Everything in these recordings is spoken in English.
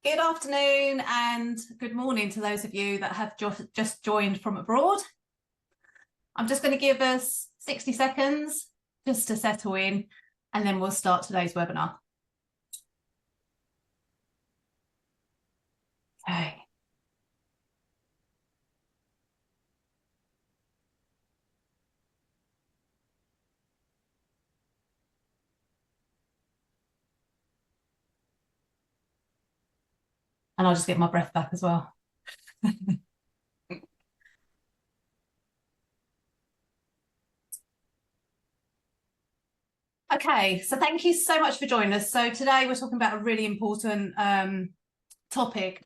Good afternoon and good morning to those of you that have just joined from abroad. I'm just going to give us 60 seconds just to settle in, and then we'll start today's webinar. Okay. And I'll just get my breath back as well. Okay, so thank you so much for joining us. So today we're talking about a really important topic,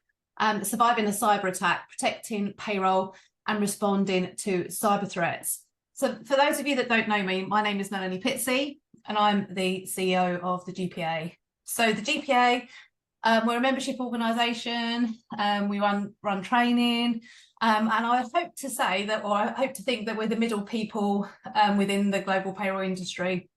surviving a cyber attack, protecting payroll and responding to cyber threats. So for those of you that don't know me, my name is Melanie Pitsey and I'm the CEO of the GPA. So the GPA, we're a membership organisation, we run training, and I hope to say that, or I hope to think that we're the middle people within the global payroll industry.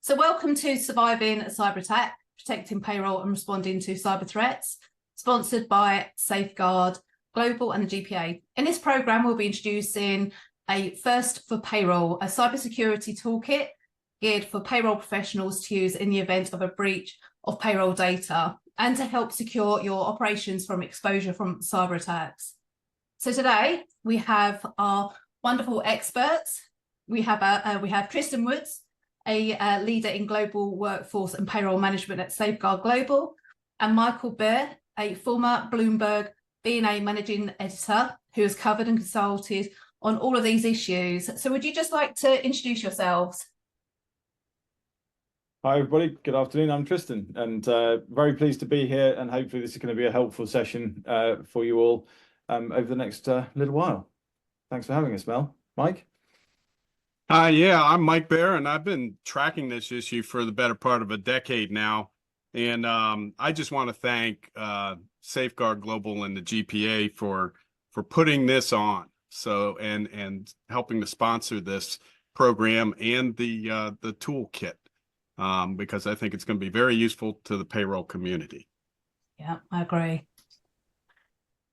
So welcome to Surviving a Cyber Attack, Protecting Payroll and Responding to Cyber Threats, sponsored by Safeguard Global and the GPA. In this programme, we'll be introducing a First for Payroll, a cybersecurity toolkit geared for payroll professionals to use in the event of a breach of payroll data and to help secure your operations from exposure from cyber attacks. So today we have our wonderful experts. We have Tristan Woods, a leader in global workforce and payroll management at Safeguard Global, and Michael Bear, a former Bloomberg B&A managing editor who has covered and consulted on all of these issues. So would you just like to introduce yourselves? Hi everybody, good afternoon. I'm Tristan and very pleased to be here, and hopefully this is going to be a helpful session for you all over the next little while. Thanks for having us, Mel. Mike? Yeah, I'm Mike Bear, and I've been tracking this issue for the better part of a decade now. And I just want to thank Safeguard Global and the GPA for putting this on, and helping to sponsor this program and the toolkit, because I think it's going to be very useful to the payroll community. Yeah, I agree.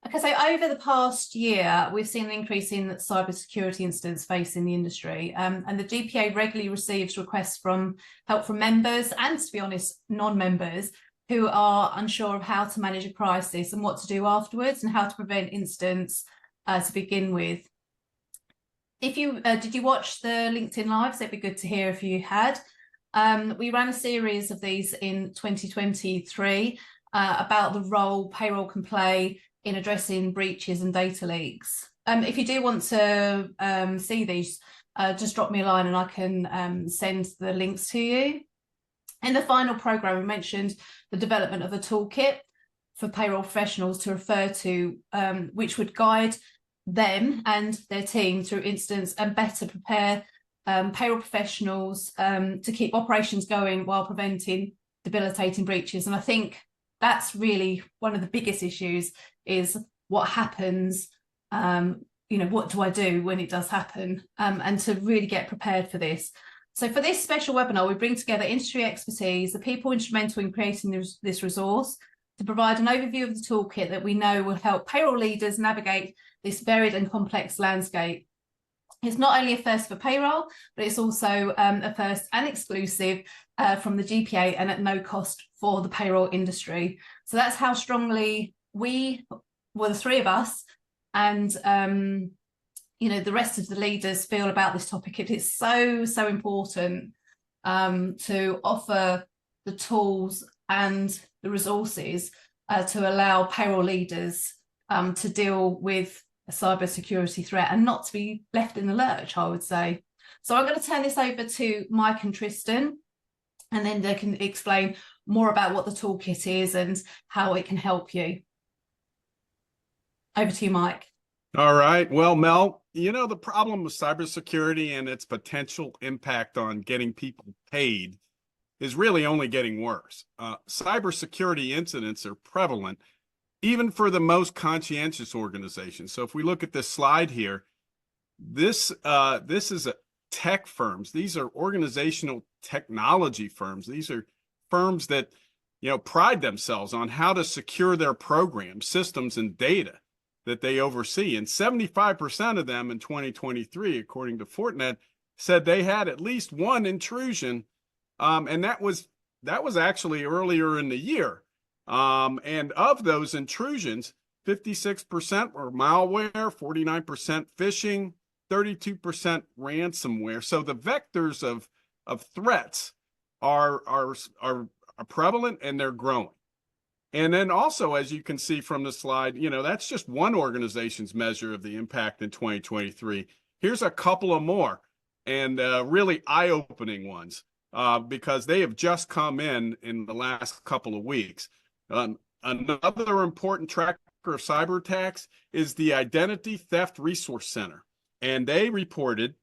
Okay, so over the past year, we've seen an increase in cybersecurity incidents facing the industry, and the GPA regularly receives requests for help from members and, to be honest, non-members who are unsure of how to manage a crisis and what to do afterwards and how to prevent incidents to begin with. If you did you watch the LinkedIn Lives? It'd be good to hear if you had. We ran a series of these in 2023 about the role payroll can play in addressing breaches and data leaks. If you do want to see these, just drop me a line and I can send the links to you. In the final programme, we mentioned the development of a toolkit for payroll professionals to refer to, which would guide them and their team through incidents and better prepare payroll professionals to keep operations going while preventing debilitating breaches. And I think that's really one of the biggest issues, is what happens, what do I do when it does happen, and to really get prepared for this. So for this special webinar, we bring together industry expertise, the people instrumental in creating this resource, to provide an overview of the toolkit that we know will help payroll leaders navigate this varied and complex landscape. It's not only a first for payroll, but it's also a first and exclusive from the GPA and at no cost for the payroll industry. So that's how strongly the three of us and the rest of the leaders feel about this topic. It is so important to offer the tools and the resources to allow payroll leaders to deal with a cybersecurity threat and not to be left in the lurch, I would say. So I'm going to turn this over to Mike and Tristan, and then they can explain more about what the toolkit is and how it can help you. Over to you, Mike. All right. Well, Mel, the problem with cybersecurity and its potential impact on getting people paid is really only getting worse. Cybersecurity incidents are prevalent even for the most conscientious organizations. So if we look at this slide here, this is tech firms. These are organizational technology firms. These are firms that, pride themselves on how to secure their programs, systems, and data that they oversee. And 75% of them in 2023, according to Fortinet, said they had at least one intrusion, and that was actually earlier in the year. And of those intrusions, 56% were malware, 49% phishing, 32% ransomware. So the vectors of threats are prevalent, and they're growing. And then also, as you can see from the slide, that's just one organization's measure of the impact in 2023. Here's a couple of more, and really eye-opening ones, because they have just come in the last couple of weeks. Another important tracker of cyber attacks is the Identity Theft Resource Center. And they reported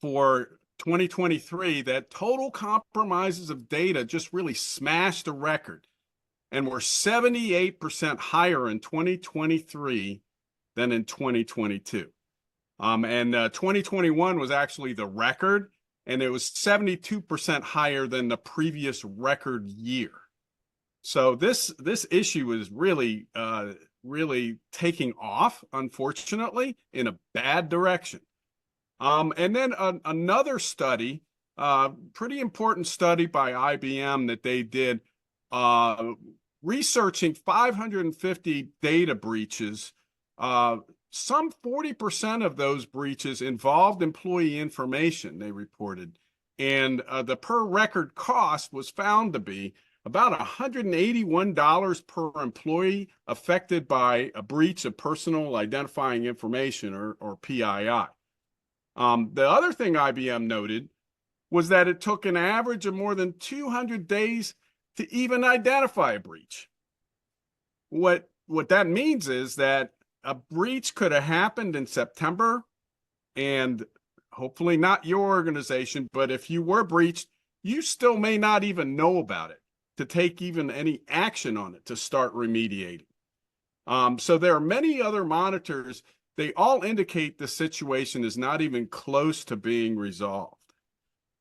for 2023 that total compromises of data just really smashed a record, and were 78% higher in 2023 than in 2022. And 2021 was actually the record, and it was 72% higher than the previous record year. So this issue is really taking off, unfortunately, in a bad direction. And then another study, pretty important study by IBM that they did, researching 550 data breaches. Some 40% of those breaches involved employee information, they reported. And the per record cost was found to be about $181 per employee affected by a breach of personal identifying information, or PII. The other thing IBM noted was that it took an average of more than 200 days to even identify a breach. What that means is that a breach could have happened in September, and hopefully not your organization, but if you were breached, you still may not even know about it to take even any action on it to start remediating. So there are many other monitors. They all indicate the situation is not even close to being resolved.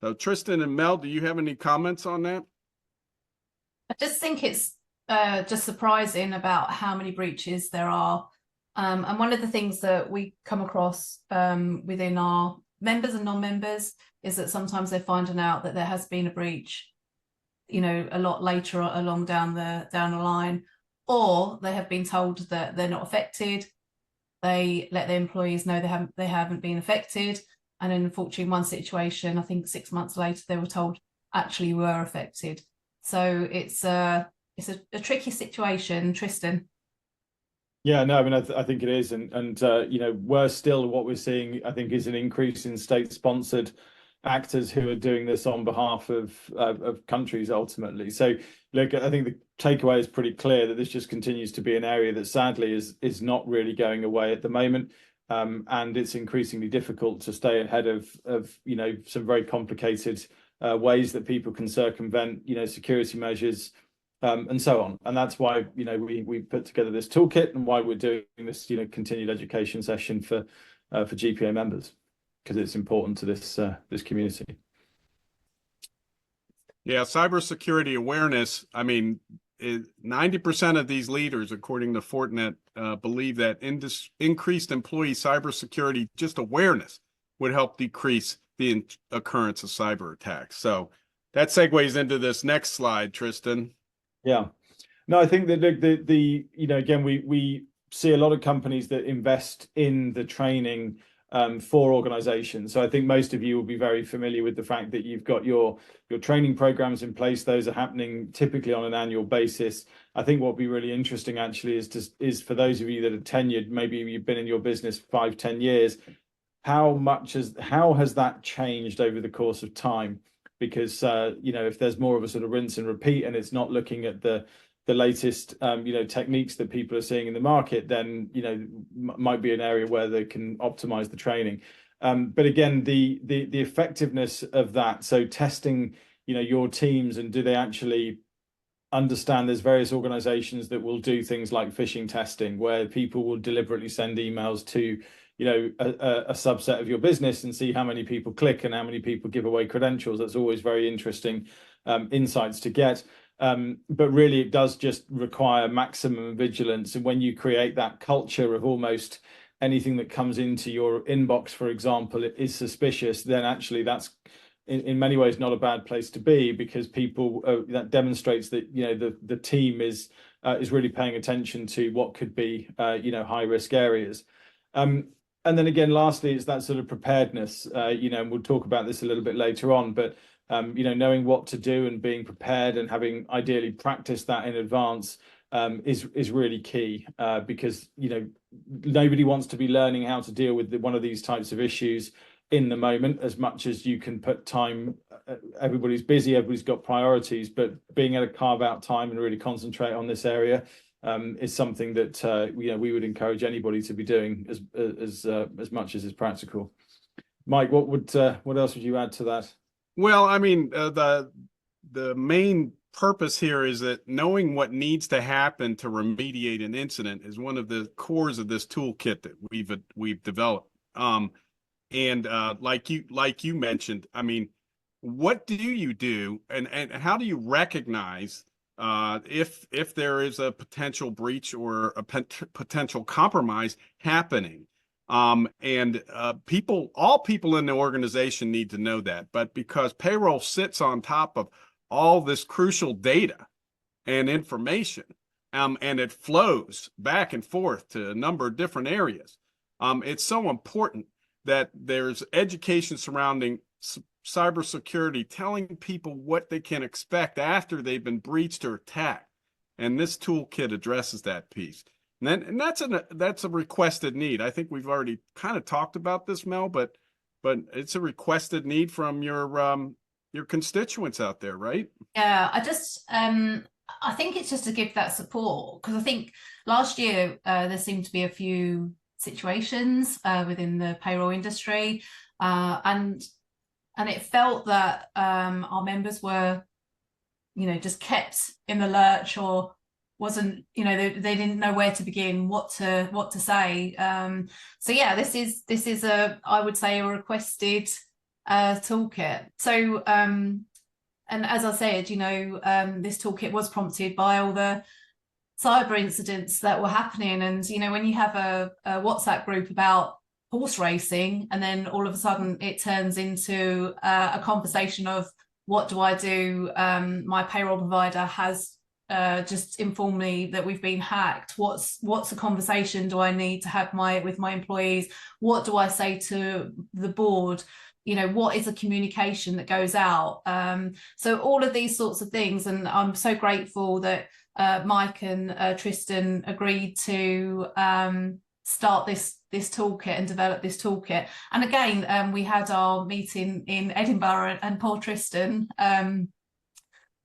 So Tristan and Mel, do you have any comments on that? I just think it's just surprising about how many breaches there are. And one of the things that we come across within our members and non-members is that sometimes they're finding out that there has been a breach, a lot later along down the line, or they have been told that they're not affected. They let their employees know they haven't been affected, and then unfortunately, in one situation, I think 6 months later, they were told actually were affected. So it's a tricky situation, Tristan. Yeah, no, I mean, I think it is, and worse still, what we're seeing, I think, is an increase in state-sponsored actors who are doing this on behalf of countries ultimately. So, look, I think the takeaway is pretty clear that this just continues to be an area that sadly is not really going away at the moment, and it's increasingly difficult to stay ahead of some very complicated ways that people can circumvent security measures. And so on. And that's why, we put together this toolkit, and why we're doing this, continued education session for GPA members, because it's important to this community. Yeah, cybersecurity awareness. I mean, 90% of these leaders, according to Fortinet, believe that increased employee cybersecurity, just awareness, would help decrease the occurrence of cyber attacks. So that segues into this next slide, Tristan. Yeah, no, I think that again, we see a lot of companies that invest in the training for organizations. So I think most of you will be very familiar with the fact that you've got your training programs in place. Those are happening typically on an annual basis. I think what would be really interesting actually is for those of you that are tenured, maybe you've been in your business 5-10 years, how has that changed over the course of time? Because if there's more of a sort of rinse and repeat, and it's not looking at the latest techniques that people are seeing in the market, then might be an area where they can optimize the training. But again, the effectiveness of that, so testing your teams, and do they actually understand there's various organizations that will do things like phishing testing, where people will deliberately send emails to a subset of your business and see how many people click and how many people give away credentials. That's always very interesting insights to get. But really, it does just require maximum vigilance. And when you create that culture of almost anything that comes into your inbox, for example, it is suspicious, then actually that's in many ways not a bad place to be, because people that demonstrates that, you know, the team is really paying attention to what could be you know, high risk areas. And then again, lastly, it's that sort of preparedness, you know, and we'll talk about this a little bit later on, but you know, knowing what to do and being prepared and having ideally practiced that in advance is really key, because, you know, nobody wants to be learning how to deal with one of these types of issues in the moment as much as you can put time. Everybody's busy, everybody's got priorities, but being able to carve out time and really concentrate on this area is something that you know, we would encourage anybody to be doing as much as is practical. Mike, what else would you add to that? Well, I mean, the main purpose here is that knowing what needs to happen to remediate an incident is one of the cores of this toolkit that we've developed. And like you mentioned, I mean, what do you do, and how do you recognize if there is a potential breach or a potential compromise happening? All people in the organization need to know that, but because payroll sits on top of all this crucial data and information, and it flows back and forth to a number of different areas, it's so important that there's education surrounding cybersecurity, telling people what they can expect after they've been breached or attacked. And this toolkit addresses that piece. And that's a requested need. I think we've already kind of talked about this, Mel, but it's a requested need from your constituents out there, right? Yeah, I think it's just to give that support, because I think last year there seemed to be a few situations within the payroll industry, and it felt that our members were, you know, just kept in the lurch, or wasn't, you know, they didn't know where to begin, what to say. So yeah, this is I would say a requested toolkit. So and as I said, you know, this toolkit was prompted by all the cyber incidents that were happening. And, you know, when you have a WhatsApp group about horse racing, and then all of a sudden it turns into a conversation of, what do I do? My payroll provider has just informed me that we've been hacked. What's a conversation do I need to have with my employees? What do I say to the board? You know, what is the communication that goes out? So all of these sorts of things. And I'm so grateful that Mike and Tristan agreed to start this toolkit and develop this toolkit. And again, we had our meeting in Edinburgh, and poor Tristan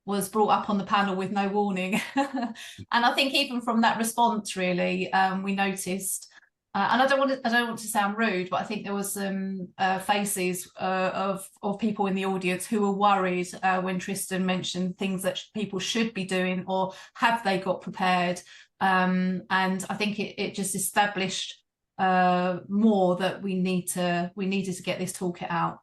was brought up on the panel with no warning. And I think even from that response, really, we noticed, and I don't want to sound rude, but I think there was some faces of people in the audience who were worried when Tristan mentioned things that people should be doing, or have they got prepared. And I think it just established more that we needed to get this toolkit out.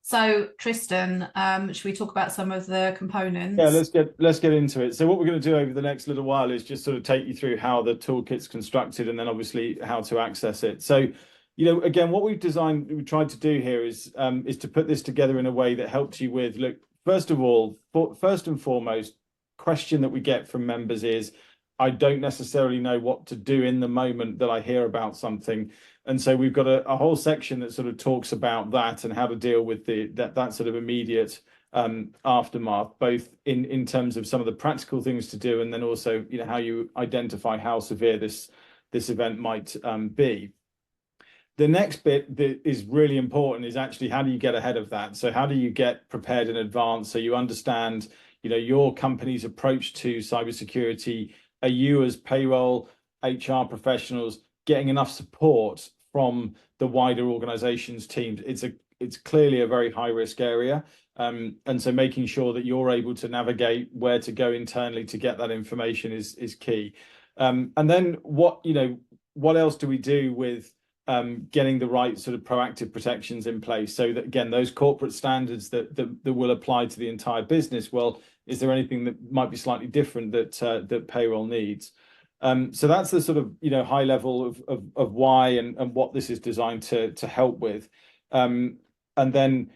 So Tristan, should we talk about some of the components? Yeah, let's get into it. So what we're going to do over the next little while is just sort of take you through how the toolkit's constructed, and then obviously how to access it. So, you know, again, what we tried to do here is to put this together in a way that helps you with, look, first and foremost, question that we get from members is, I don't necessarily know what to do in the moment that I hear about something. And so we've got a whole section that sort of talks about that and how to deal with that sort of immediate aftermath, both in terms of some of the practical things to do, and then also, you know, how you identify how severe this event might be. The next bit that is really important is actually, how do you get ahead of that? So how do you get prepared in advance so you understand, you know, your company's approach to cybersecurity? Are you, as payroll HR professionals, getting enough support from the wider organization's teams? It's clearly a very high risk area, and so making sure that you're able to navigate where to go internally to get that information is key. And then what else do we do with getting the right sort of proactive protections in place, so that again, those corporate standards that will apply to the entire business. Well, is there anything that might be slightly different that payroll needs? So that's the sort of high level of why and what this is designed to help with. And then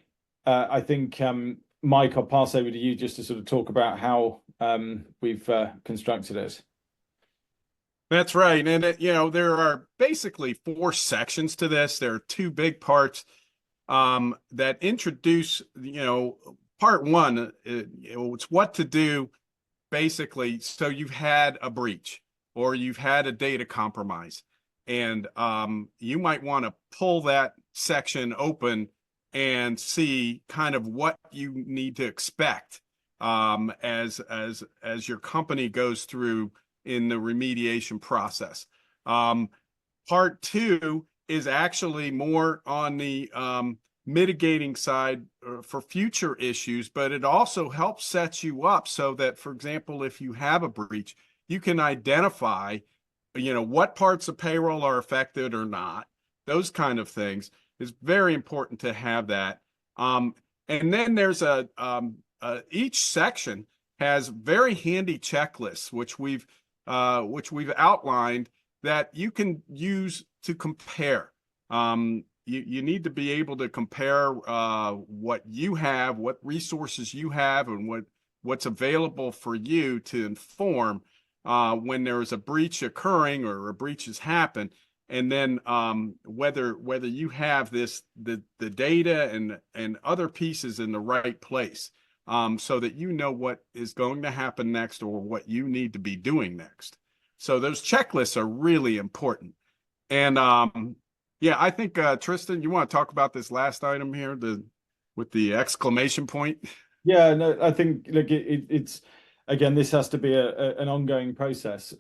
I think Mike, I'll pass over to you just to sort of talk about how we've constructed it. That's right. And there are basically 4 sections to this. There are 2 big parts that introduce, part 1, it's what to do basically. So you've had a breach or you've had a data compromise, and you might want to pull that section open and see kind of what you need to expect as your company goes through in the remediation process. Part 2 is actually more on the mitigating side for future issues, but it also helps set you up so that, for example, if you have a breach, you can identify, what parts of payroll are affected or not. Those kind of things is very important to have that. And then there's each section has very handy checklists, which we've outlined that you can use to compare. You need to be able to compare what you have, what resources you have, and what's available for you to inform when there is a breach occurring or a breach has happened, and then whether you have the data and other pieces in the right place, so that you know what is going to happen next or what you need to be doing next. So those checklists are really important. And yeah, I think Tristan, you want to talk about this last item here, with the exclamation point? Yeah, no, I think look, it's again, this has to be an ongoing process.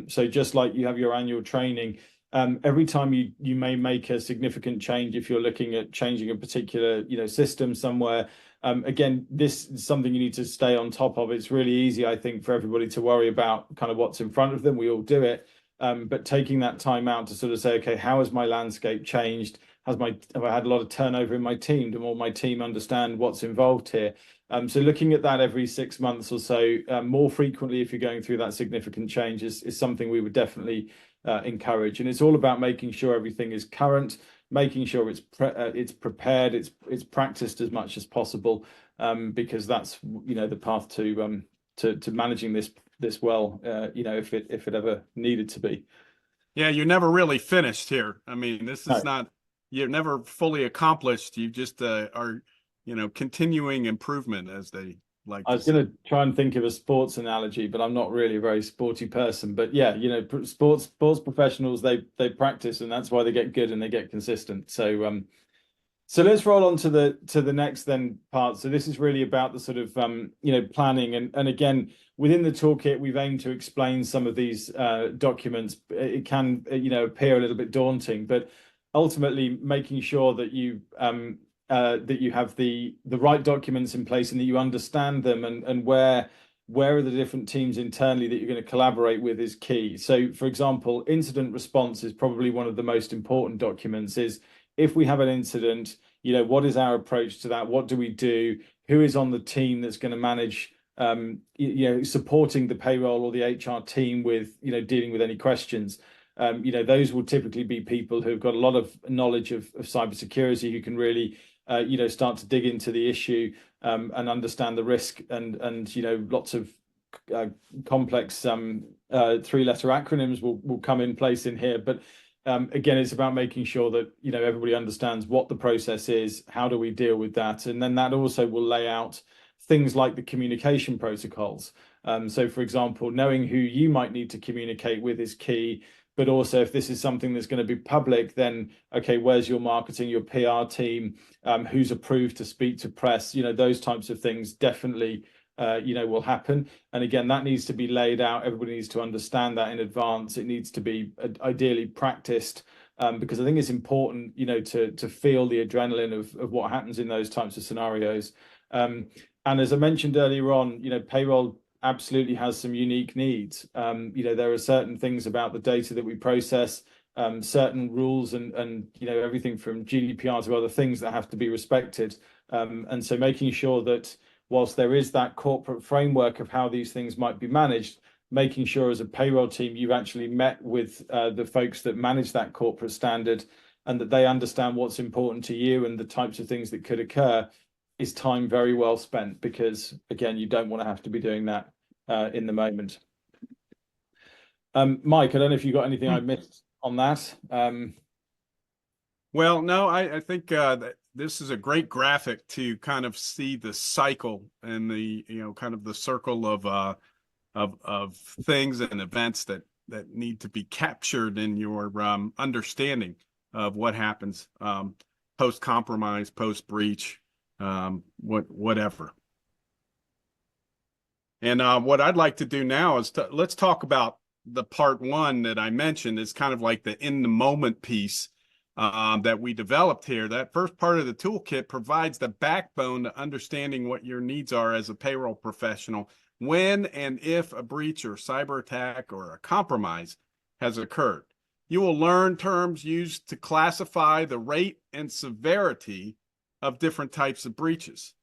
So just like you have your annual training, every time you may make a significant change, if you're looking at changing a particular system somewhere, again, this is something you need to stay on top of. It's really easy, I think, for everybody to worry about kind of what's in front of them. We all do it. But taking that time out to sort of say, okay, how has my landscape changed? Have I had a lot of turnover in my team? Do all my team understand what's involved here? So looking at that every 6 months or so, more frequently, if you're going through that significant change, is something we would definitely encourage. And it's all about making sure everything is current, making sure it's prepared, it's practiced as much as possible, because that's the path to managing this well, if it ever needed to be. Yeah, you're never really finished here. I mean, this is not, you're never fully accomplished. You just are, continuing improvement, as they like. I was going to try and think of a sports analogy, but I'm not really a very sporty person. But yeah, sports professionals, they practice, and that's why they get good and they get consistent. So so let's roll on to the next then part. So this is really about the sort of planning, and again, within the toolkit, we've aimed to explain some of these documents. It can appear a little bit daunting, but ultimately making sure that you have the right documents in place and that you understand them, and where are the different teams internally that you're going to collaborate with is key. So for example, incident response is probably one of the most important documents. Is if we have an incident, what is our approach to that? What do we do? Who is on the team that's going to manage supporting the payroll or the HR team with dealing with any questions? Those will typically be people who've got a lot of knowledge of cybersecurity, who can really start to dig into the issue and understand the risk, and lots of complex 3-letter acronyms will come in place in here. But again, it's about making sure that everybody understands what the process is, how do we deal with that, and then that also will lay out things like the communication protocols. So for example, knowing who you might need to communicate with is key. But also, if this is something that's going to be public, then okay, where's your marketing, your PR team, who's approved to speak to press? Those types of things definitely will happen. And again, that needs to be laid out. Everybody needs to understand that in advance. It needs to be ideally practiced, because I think it's important to feel the adrenaline of what happens in those types of scenarios. And as I mentioned earlier on, payroll absolutely has some unique needs. There are certain things about the data that we process certain rules and everything from GDPR to other things that have to be respected. And so making sure that whilst there is that corporate framework of how these things might be managed, making sure as a payroll team you've actually met with the folks that manage that corporate standard and that they understand what's important to you and the types of things that could occur is time very well spent, because again, you don't want to have to be doing that in the moment. Mike, I don't know if you got anything I missed on that. Well, no, I think that this is a great graphic to kind of see the cycle and the kind of the circle of things and events that need to be captured in your understanding of what happens post compromise, post breach, whatever. And what I'd like to do now is let's talk about the part one that I mentioned is kind of like the in the moment piece that we developed here. That first part of the toolkit provides the backbone to understanding what your needs are as a payroll professional when and if a breach or cyber attack or a compromise has occurred. You will learn terms used to classify the rate and severity of different types of breaches.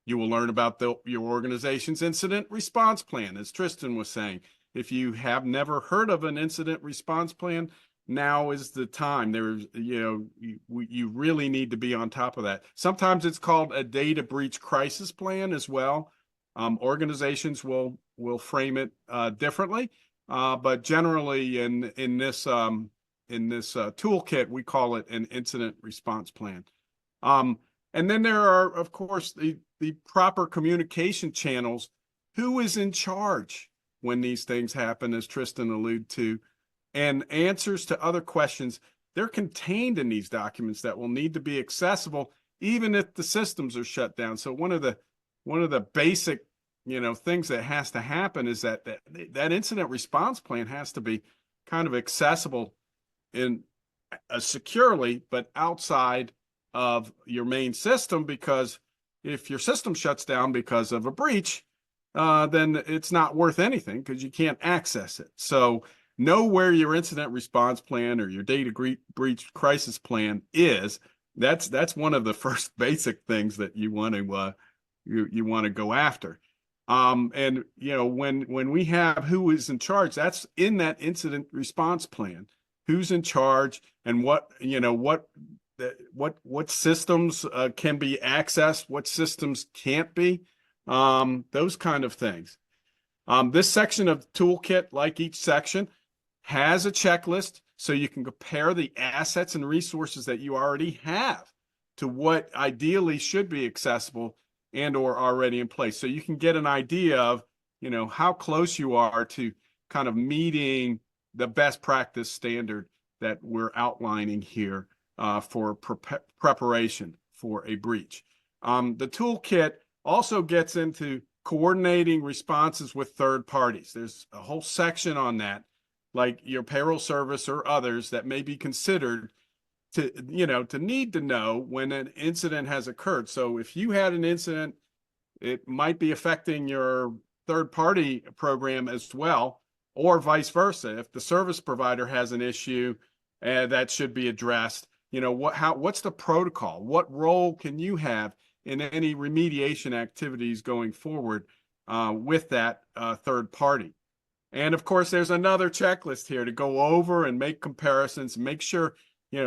You will learn about your organization's incident response plan, as Tristan was saying. If you have never heard of an incident response plan, now is the time. You really need to be on top of that. Sometimes it's called a data breach crisis plan as well. Organizations will frame it differently, but generally in this toolkit we call it an incident response plan. And then there are, of course, the proper communication channels. Who is in charge when these things happen, as Tristan alluded to, and answers to other questions. They're contained in these documents that will need to be accessible even if the systems are shut down. So one of the basic things that has to happen is that incident response plan has to be kind of accessible in securely, but outside of your main system, because if your system shuts down because of a breach, then it's not worth anything because you can't access it. So know where your incident response plan or your data breach crisis plan is. That's one of the first basic things that you want to go after. And when we have who is in charge, that's in that incident response plan. Who's in charge and what systems can be accessed, what systems can't be, those kind of things. This section of the toolkit, like each section, has a checklist so you can compare the assets and resources that you already have to what ideally should be accessible and or already in place. So you can get an idea of, how close you are to kind of meeting the best practice standard that we're outlining here for preparation for a breach. The toolkit also gets into coordinating responses with third parties. There's a whole section on that, like your payroll service or others that may be considered to need to know when an incident has occurred. So if you had an incident, it might be affecting your third party program as well, or vice versa. If the service provider has an issue that should be addressed, what's the protocol? What role can you have in any remediation activities going forward with that third party? And of course, there's another checklist here to go over and make comparisons, make sure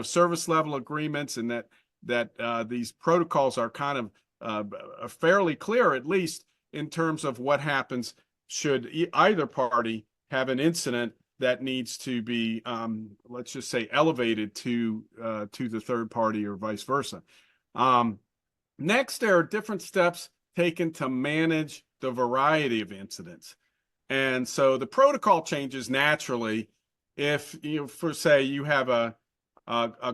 service level agreements and that these protocols are kind of fairly clear, at least in terms of what happens should either party have an incident that needs to be, let's just say, elevated to the third party or vice versa. Next, there are different steps taken to manage the variety of incidents. And so the protocol changes naturally if, for say, you have a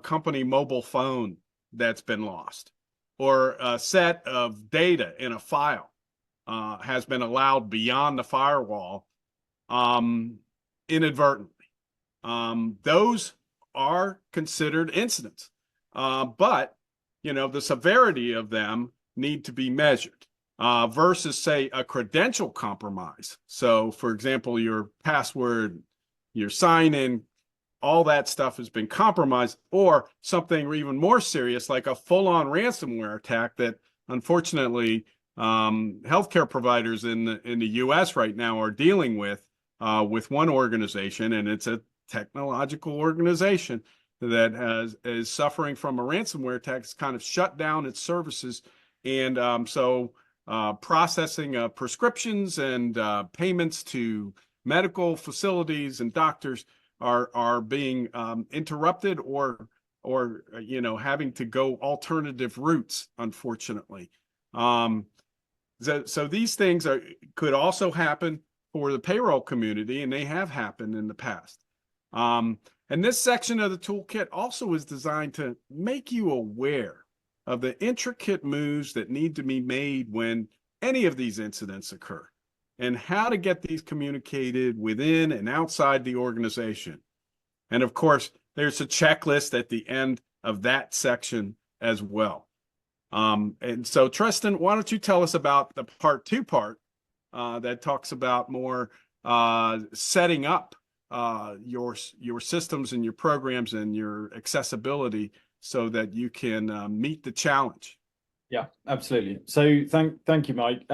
company mobile phone that's been lost, or a set of data in a file has been allowed beyond the firewall inadvertently. Those are considered incidents, but the severity of them need to be measured versus, say, a credential compromise. So, for example, your password, your sign-in all that stuff has been compromised, or something even more serious like a full-on ransomware attack that unfortunately healthcare providers in the US right now are dealing with one organization, and it's a technological organization that is suffering from a ransomware attack. It's kind of shut down its services, and so processing prescriptions and payments to medical facilities and doctors are being interrupted, or having to go alternative routes, unfortunately. So these things could also happen for the payroll community, and they have happened in the past. And this section of the toolkit also is designed to make you aware of the intricate moves that need to be made when any of these incidents occur, and how to get these communicated within and outside the organization. And of course, there's a checklist at the end of that section as well. And so, Tristan, why don't you tell us about the part that talks about more setting up your systems and your programs and your accessibility so that you can meet the challenge. Yeah, absolutely. So thank you, Mike.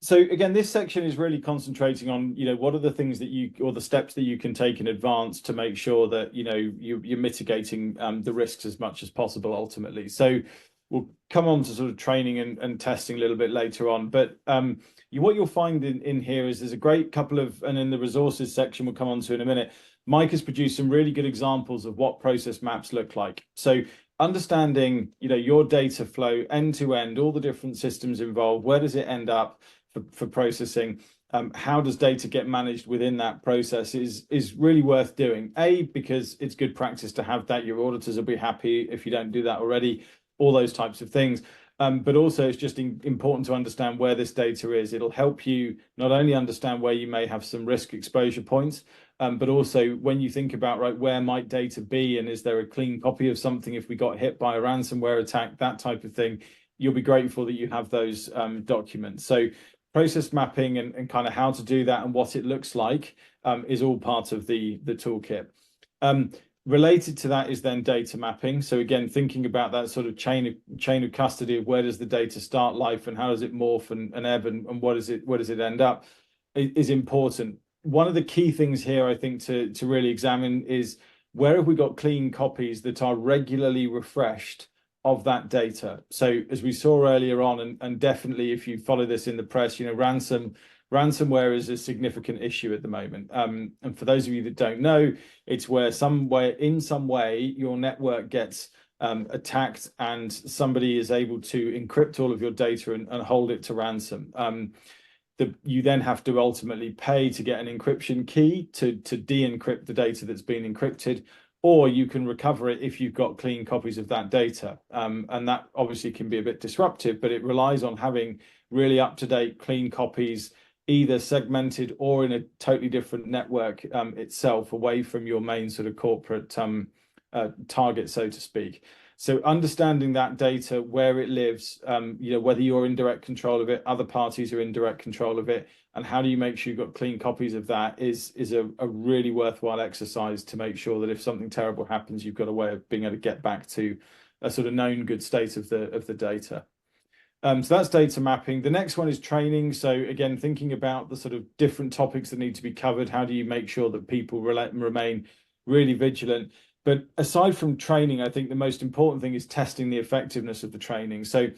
So again, this section is really concentrating on, what are the things that or the steps that you can take in advance to make sure that, you're mitigating the risks as much as possible ultimately. So we'll come on to sort of training and testing a little bit later on. But what you'll find in here is there's a great couple of, and in the resources section we'll come on to in a minute, Mike has produced some really good examples of what process maps look like. So understanding, your data flow end to end, all the different systems involved, where does it end up for processing? How does data get managed within that process is really worth doing. Because it's good practice to have that. Your auditors will be happy if you don't do that already, all those types of things. But also it's just important to understand where this data is. It'll help you not only understand where you may have some risk exposure points, but also when you think about, right, where might data be, and is there a clean copy of something if we got hit by a ransomware attack, that type of thing, you'll be grateful that you have those documents. So process mapping and kind of how to do that and what it looks like is all part of the toolkit. Related to that is then data mapping. So again, thinking about that sort of chain of custody of where does the data start life and how does it morph and ebb and where does it end up is important. One of the key things here, I think, to really examine is where have we got clean copies that are regularly refreshed of that data. So as we saw earlier on, and definitely if you follow this in the press, ransomware is a significant issue at the moment. And for those of you that don't know, it's where in some way your network gets attacked and somebody is able to encrypt all of your data and hold it to ransom. You then have to ultimately pay to get an encryption key to de-encrypt the data that's been encrypted, or you can recover it if you've got clean copies of that data. And that obviously can be a bit disruptive, but it relies on having really up-to-date clean copies, either segmented or in a totally different network itself, away from your main sort of corporate target, so to speak. So understanding that data, where it lives, whether you're in direct control of it, other parties are in direct control of it, and how do you make sure you've got clean copies of that is a really worthwhile exercise to make sure that if something terrible happens, you've got a way of being able to get back to a sort of known good state of the data. So that's data mapping. The next one is training. So again, thinking about the sort of different topics that need to be covered. How do you make sure that people remain really vigilant? But aside from training, I think the most important thing is testing the effectiveness of the training. So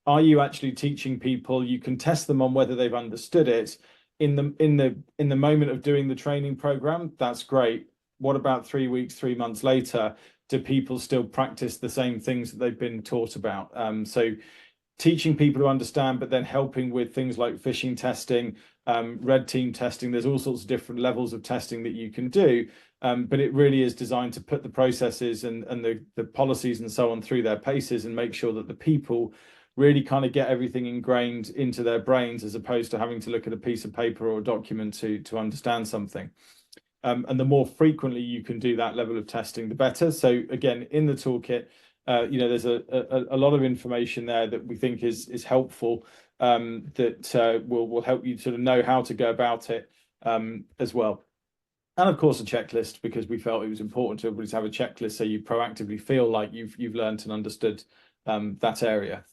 are you actually teaching people? You can test them on whether they've understood it in the moment of doing the training program. That's great. What about 3 weeks, 3 months later? Do people still practice the same things that they've been taught about? So teaching people to understand, but then helping with things like phishing testing, red team testing. There's all sorts of different levels of testing that you can do. But it really is designed to put the processes and the policies and so on through their paces and make sure that the people really kind of get everything ingrained into their brains, as opposed to having to look at a piece of paper or a document to understand something. And the more frequently you can do that level of testing, the better. So again, in the toolkit, there's a lot of information there that we think is helpful, that will help you sort of know how to go about it as well. And of course, a checklist, because we felt it was important to everybody to have a checklist so you proactively feel like you've learned and understood that area.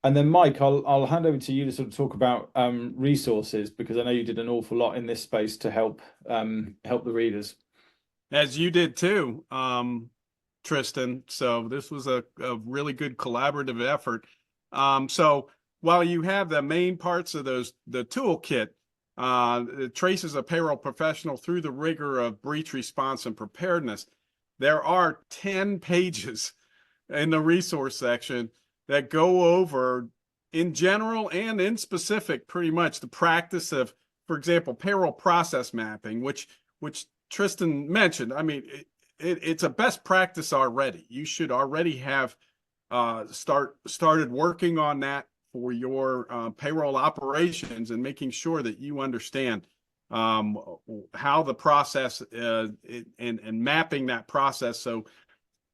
And then Mike, I'll hand over to you to sort of talk about resources, because I know you did an awful lot in this space to help the readers. As you did too, Tristan. So this was a really good collaborative effort. So while you have the main parts of the toolkit, it traces a payroll professional through the rigor of breach response and preparedness, there are 10 pages in the resource section that go over, in general and in specific, pretty much the practice of, for example, payroll process mapping, which Tristan mentioned. I mean, it's a best practice already. You should already have started working on that for your payroll operations, and making sure that you understand how the process and mapping that process. So,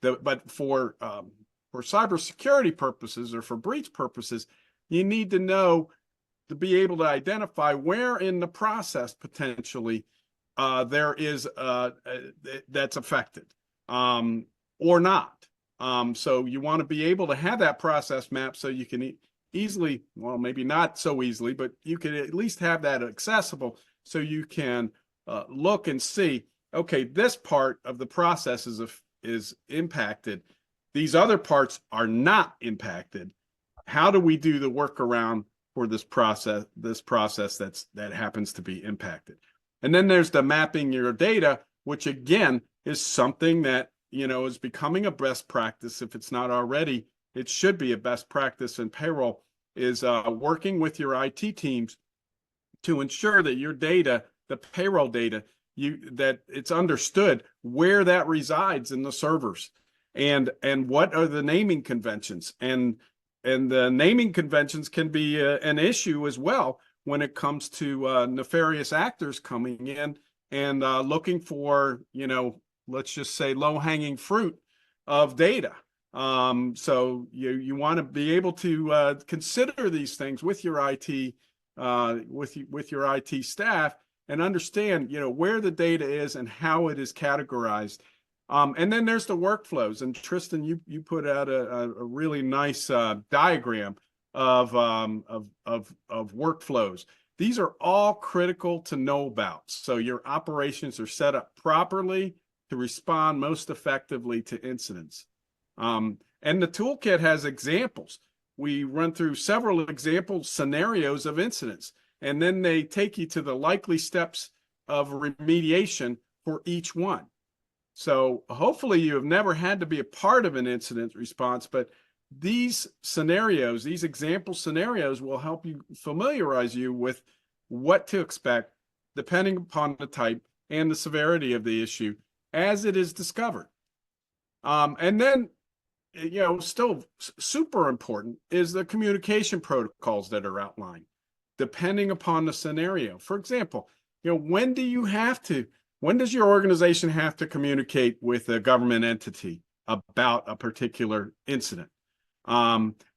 but for cybersecurity purposes or for breach purposes, you need to know, to be able to identify where in the process potentially there is that's affected or not. So you want to be able to have that process map so you can easily, well, maybe not so easily, but you can at least have that accessible so you can look and see, okay, this part of the process is impacted. These other parts are not impacted. How do we do the workaround for this process that happens to be impacted? And then there's the mapping your data, which again is something that, is becoming a best practice. If it's not already, it should be a best practice in payroll, is working with your IT teams to ensure that your data, the payroll data, that it's understood where that resides in the servers, and what are the naming conventions, and the naming conventions can be an issue as well when it comes to nefarious actors coming in and looking for, let's just say, low-hanging fruit of data. So you want to be able to consider these things with your IT with your IT staff, and understand, where the data is and how it is categorized. And then there's the workflows. And Tristan, you put out a really nice diagram of workflows. These are all critical to know about, so your operations are set up properly to respond most effectively to incidents. And the toolkit has examples. We run through several example scenarios of incidents, and then they take you to the likely steps of remediation for each one. So hopefully you have never had to be a part of an incident response, but these scenarios, these example scenarios, will help you familiarize you with what to expect depending upon the type and the severity of the issue as it is discovered. And then, still super important is the communication protocols that are outlined depending upon the scenario. For example, when does your organization have to communicate with a government entity about a particular incident?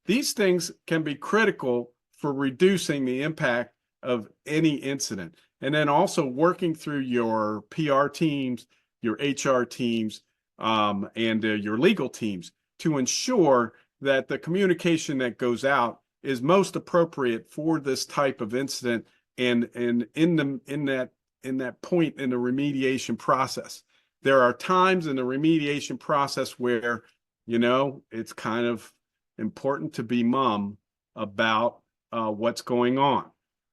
These things can be critical for reducing the impact of any incident. And then also working through your PR teams, your HR teams, and your legal teams to ensure that the communication that goes out is most appropriate for this type of incident, and in that point in the remediation process. There are times in the remediation process where, it's kind of important to be mum about what's going on.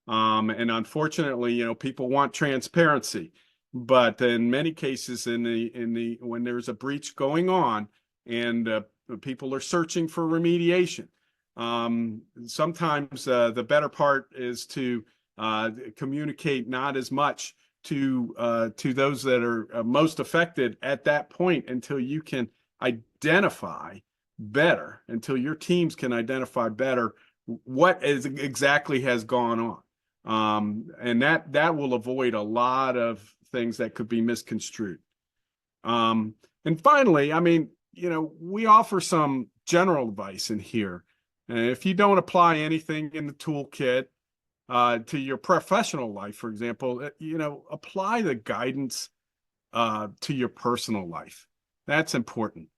And unfortunately, people want transparency, but in many cases when there's a breach going on and people are searching for remediation, sometimes the better part is to communicate not as much to those that are most affected at that point, until you can identify better, until your teams can identify better what exactly has gone on. And that will avoid a lot of things that could be misconstrued. And finally, we offer some general advice in here. If you don't apply anything in the toolkit, to your professional life, for example, apply the guidance to your personal life. That's important.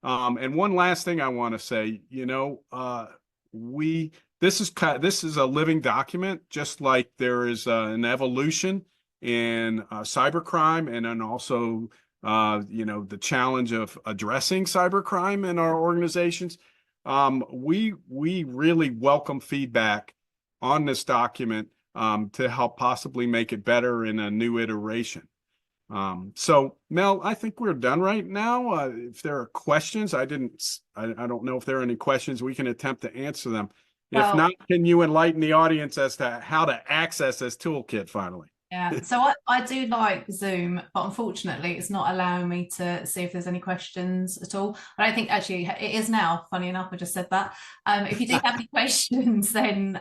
And one last thing I want to say, this is a living document, just like there is an evolution in cybercrime, and then also the challenge of addressing cybercrime in our organizations. We really welcome feedback on this document to help possibly make it better in a new iteration. So Mel, I think we're done right now. If there are questions, I don't know if there are any questions. We can attempt to answer them. If not, can you enlighten the audience as to how to access this toolkit finally? Yeah, so I do like Zoom, but unfortunately it's not allowing me to see if there's any questions at all. I don't think actually it is now, funny enough, I just said that. If you do have any questions, then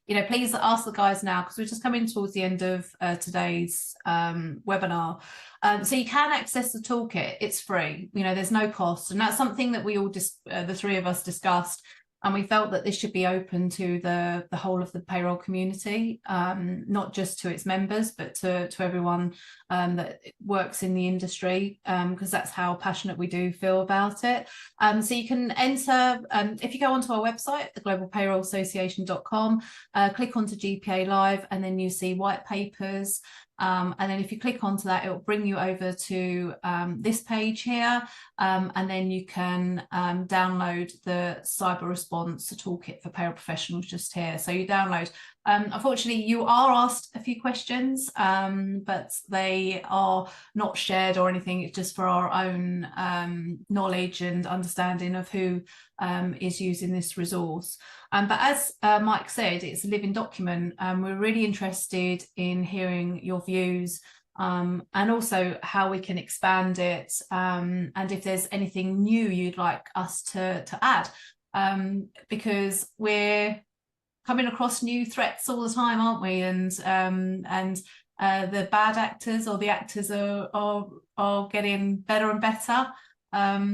please ask the guys now, because we're just coming towards the end of today's webinar. So you can access the toolkit, it's free, there's no cost, and that's something that we all the three of us discussed. And we felt that this should be open to the whole of the payroll community, not just to its members, but to everyone that works in the industry, because that's how passionate we do feel about it. So you can enter, if you go onto our website, theglobalpayrollassociation.com, click onto GPA Live, and then you see white papers. And then if you click onto that, it will bring you over to this page here, and then you can download the cyber response toolkit for payroll professionals just here. So you download. Unfortunately, you are asked a few questions, but they are not shared or anything. It's just for our own knowledge and understanding of who is using this resource. But as Mike said, it's a living document. We're really interested in hearing your views, and also how we can expand it, and if there's anything new you'd like us to add, because we're coming across new threats all the time, aren't we? And the bad actors or the actors are getting better and better.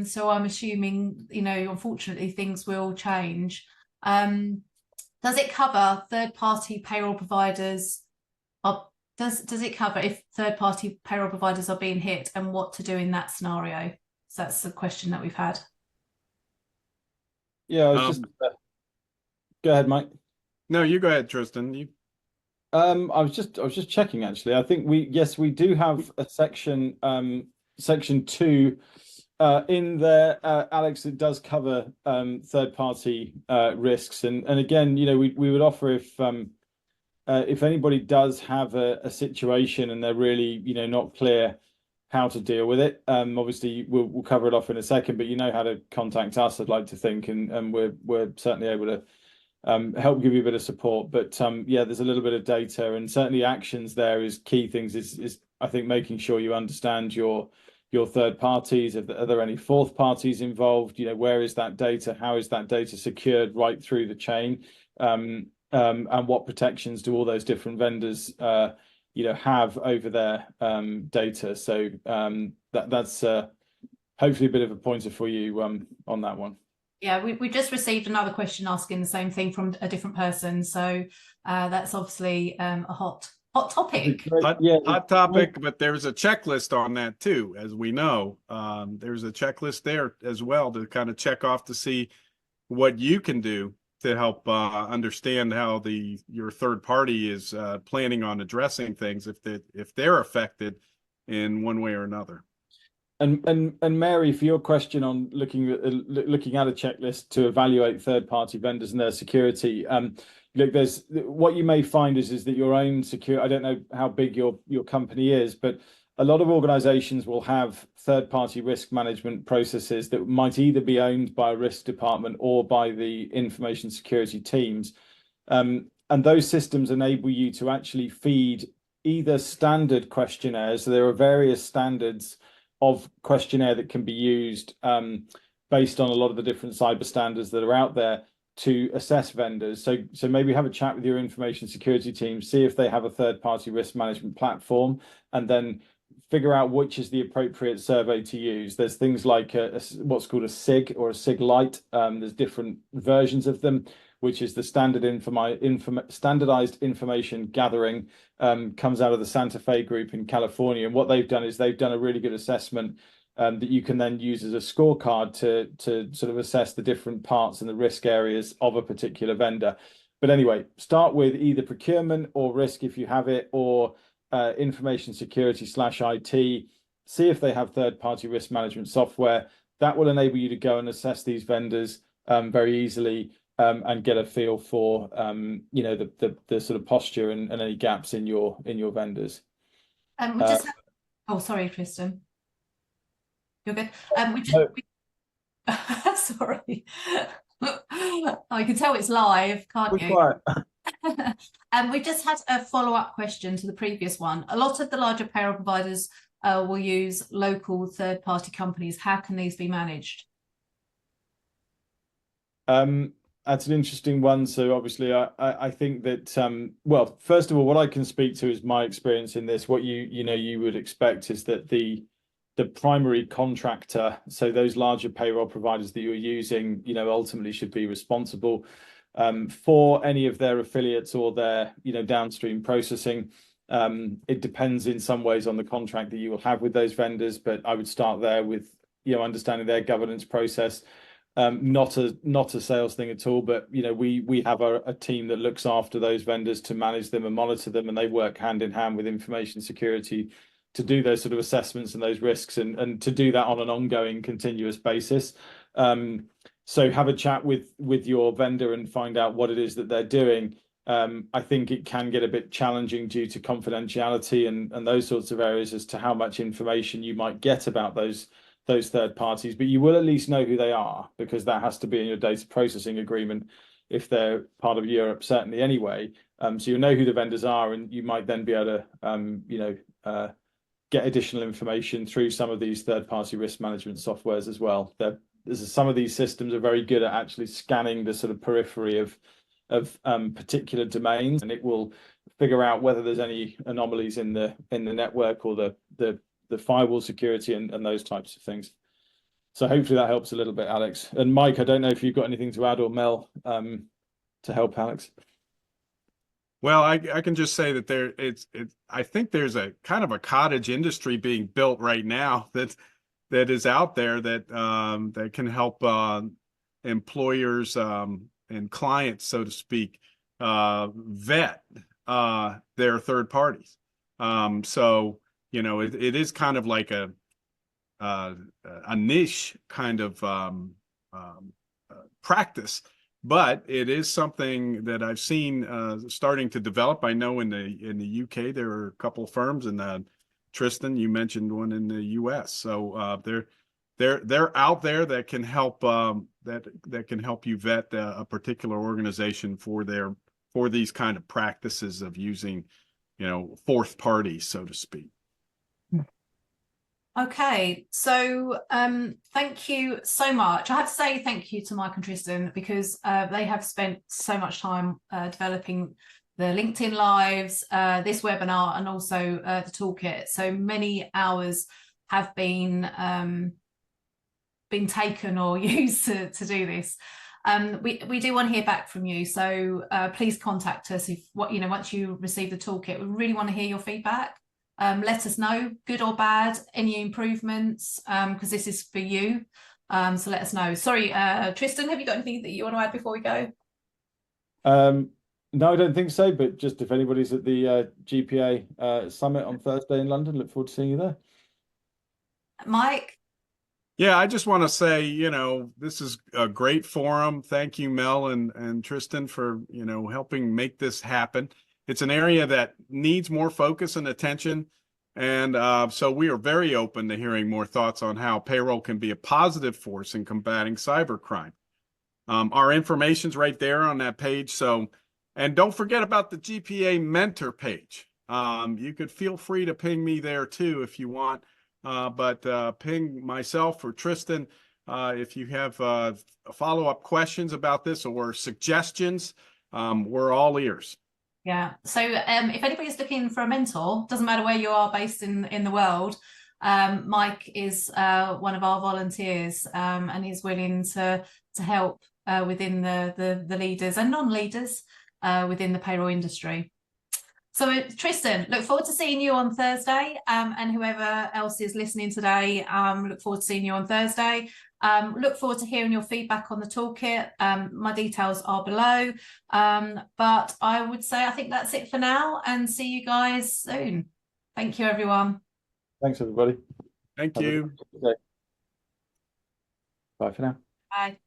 So I'm assuming, unfortunately, things will change. Does it cover third-party payroll providers? Does it cover if third-party payroll providers are being hit, and what to do in that scenario? So that's the question that we've had. Yeah, I was just go ahead, Mike. No, you go ahead, Tristan. I was just checking actually. I think we do have a section section 2 in there, Alex. It does cover third-party risks, and again, we would offer if anybody does have a situation and they're really not clear how to deal with it. Obviously, we'll cover it off in a second, but you know how to contact us, I'd like to think, and we're certainly able to help give you a bit of support. But yeah, there's a little bit of data, and certainly actions there is key things. Is I think making sure you understand your third parties. Are there any fourth parties involved? Where is that data? How is that data secured right through the chain? And what protections do all those different vendors have over their data? So that's hopefully a bit of a pointer for you on that one. Yeah, we just received another question asking the same thing from a different person. So that's obviously a hot topic. Hot topic, but there's a checklist on that too, as we know. There's a checklist there as well to kind of check off to see what you can do to help understand how your third party is planning on addressing things if they're affected in one way or another. And Mary, for your question on looking at a checklist to evaluate third-party vendors and their security, look, there's what you may find is that your own security. I don't know how big your company is, but a lot of organizations will have third-party risk management processes that might either be owned by a risk department or by the information security teams, and those systems enable you to actually feed either standard questionnaires. So there are various standards of questionnaire that can be used based on a lot of the different cyber standards that are out there to assess vendors. So maybe have a chat with your information security team, see if they have a third-party risk management platform, and then figure out which is the appropriate survey to use. There's things like what's called a SIG or a SIG Lite. There's different versions of them. which is the standardized information gathering, comes out of the Santa Fe group in California. And what they've done is they've done a really good assessment that you can then use as a scorecard to sort of assess the different parts and the risk areas of a particular vendor. But anyway, start with either procurement or risk if you have it, or information security /IT. See if they have third-party risk management software. That will enable you to go and assess these vendors very easily, and get a feel for you know, the sort of posture and any gaps in your vendors. We just have, oh, sorry, Tristan. You're good. Sorry. I can tell it's live, can't you? Quiet. We just had a follow-up question to the previous one. A lot of the larger payroll providers will use local third-party companies. How can these be managed? That's an interesting one. So obviously, I think that well, first of all, what I can speak to is my experience in this. What you would expect is that the primary contractor, so those larger payroll providers that you're using, ultimately should be responsible for any of their affiliates or their downstream processing. It depends in some ways on the contract that you will have with those vendors, but I would start there with understanding their governance process. Not a sales thing at all, but we have a team that looks after those vendors to manage them and monitor them, and they work hand in hand with information security to do those sort of assessments and those risks, and to do that on an ongoing, continuous basis. So have a chat with your vendor and find out what it is that they're doing. I think it can get a bit challenging due to confidentiality and those sorts of areas as to how much information you might get about those third parties, but you will at least know who they are, because that has to be in your data processing agreement if they're part of Europe, certainly anyway. So you'll know who the vendors are, and you might then be able to get additional information through some of these third-party risk management softwares as well. Some of these systems are very good at actually scanning the sort of periphery of particular domains, and it will figure out whether there's any anomalies in the network or the firewall security and those types of things. So hopefully that helps a little bit, Alex. And Mike, I don't know if you've got anything to add, or Mel, to help Alex. Well, I can just say that I think there's a kind of a cottage industry being built right now that is out there that can help employers and clients, so to speak, vet their third parties. So it is kind of like a niche kind of practice. But it is something that I've seen starting to develop. I know in the UK there are a couple of firms, and Tristan, you mentioned one in the US. So they're out there that can help that can help you vet a particular organization for these kind of practices of using fourth parties, so to speak. Okay, so thank you so much. I have to say thank you to Mike and Tristan, because they have spent so much time developing the LinkedIn Lives, this webinar, and also the toolkit. So many hours have been taken or used to do this. We do want to hear back from you, so please contact us if once you receive the toolkit. We really want to hear your feedback. Let us know, good or bad, any improvements, because this is for you. So let us know. Sorry, Tristan, have you got anything that you want to add before we go? No, I don't think so, but just if anybody's at the GPA summit on Thursday in London, look forward to seeing you there. Mike? Yeah, I just want to say, this is a great forum. Thank you, Mel and Tristan, for, helping make this happen. It's an area that needs more focus and attention. And so we are very open to hearing more thoughts on how payroll can be a positive force in combating cybercrime. Our information's right there on that page. And don't forget about the GPA mentor page. You could feel free to ping me there too if you want. But ping myself or Tristan if you have follow-up questions about this or suggestions. We're all ears. Yeah. So if anybody's looking for a mentor, doesn't matter where you are based in the world, Mike is one of our volunteers, and he's willing to help within the leaders and non-leaders within the payroll industry. So Tristan, look forward to seeing you on Thursday, and whoever else is listening today, look forward to seeing you on Thursday. Look forward to hearing your feedback on the toolkit. My details are below, but I would say I think that's it for now, and see you guys soon. Thank you, everyone. Thanks, everybody. Thank you. Bye for now. Bye.